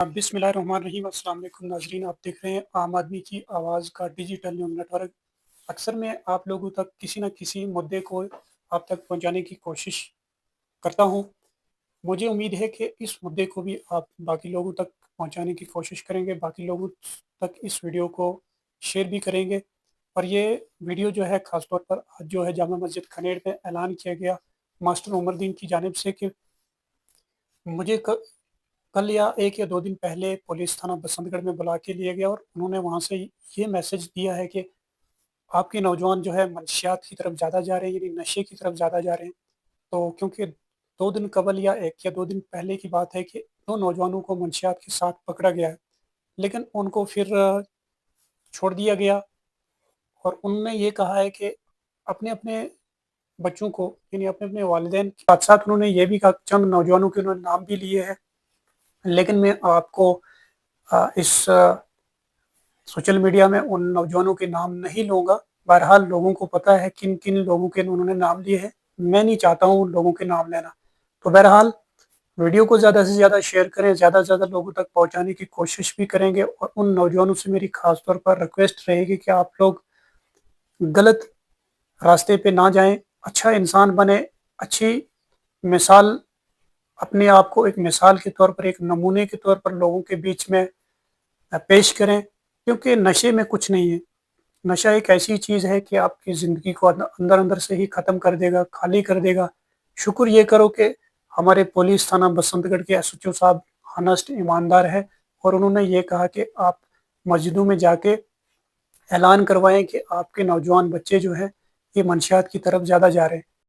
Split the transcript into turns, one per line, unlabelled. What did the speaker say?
बिस्मिल्लाहिर्रहमानिर्रहीम। अस्सलाम वालेकुम नाज़रीन, आप देख रहे हैं आम आदमी की आवाज़ का डिजिटल न्यूज़ नेटवर्क। अक्सर मैं आप लोगों तक किसी न किसी मुद्दे को आप तक पहुंचाने की कोशिश करता हूं। मुझे उम्मीद है कि इस मुद्दे को भी आप बाकी लोगों तक पहुंचाने की कोशिश करेंगे, बाकी लोगों तक इस वीडियो को शेयर भी करेंगे। और ये वीडियो जो है ख़ास तौर पर आज जो है जामा मस्जिद खनेड़ में ऐलान किया गया मास्टर उमरदीन की जानिब से कि मुझे कल या 1 या 2 दिन पहले पुलिस थाना बसंतगढ़ में बुला के लिया गया और उन्होंने वहाँ से ये मैसेज दिया है कि आपके नौजवान जो है मंशियात की तरफ ज़्यादा जा रहे हैं, यानी नशे की तरफ ज़्यादा जा रहे हैं। तो क्योंकि 2 दिन कबल या 1 या 2 दिन पहले की बात है कि 2 नौजवानों को मंशियात के साथ पकड़ा गया है, लेकिन उनको फिर छोड़ दिया गया। और उन्होंने ये कहा है कि अपने-अपने बच्चों को, यानी अपने-अपने वालिदैन के साथ-साथ उन्होंने ये भी कहा, चंद नौजवानों के उन्होंने नाम भी लिए हैं। लेकिन मैं आपको इस सोशल मीडिया में उन नौजवानों के नाम नहीं लूँगा। बहरहाल लोगों को पता है किन-किन लोगों के उन्होंने नाम लिए हैं। मैं नहीं चाहता हूँ उन लोगों के नाम लेना। तो बहरहाल वीडियो को ज़्यादा से ज़्यादा शेयर करें, ज़्यादा से ज़्यादा लोगों तक पहुँचाने की कोशिश भी करेंगे। और उन नौजवानों से मेरी ख़ास तौर पर रिक्वेस्ट रहेगी कि आप लोग गलत रास्ते पे ना जाएँ, अच्छा इंसान बनें, अच्छी मिसाल, अपने आप को एक मिसाल के तौर पर, एक नमूने के तौर पर लोगों के बीच में पेश करें। क्योंकि नशे में कुछ नहीं है। नशा एक ऐसी चीज़ है कि आपकी ज़िंदगी को अंदर-अंदर से ही ख़त्म कर देगा, खाली कर देगा। शुक्र ये करो कि हमारे पुलिस थाना बसंतगढ़ के एसएचओ साहब हॉनेस्ट, ईमानदार हैं और उन्होंने ये कहा कि आप मस्जिदों में जाके ऐलान करवाएँ कि आपके नौजवान बच्चे जो हैं, ये मंशियात की तरफ ज़्यादा जा रहे हैं।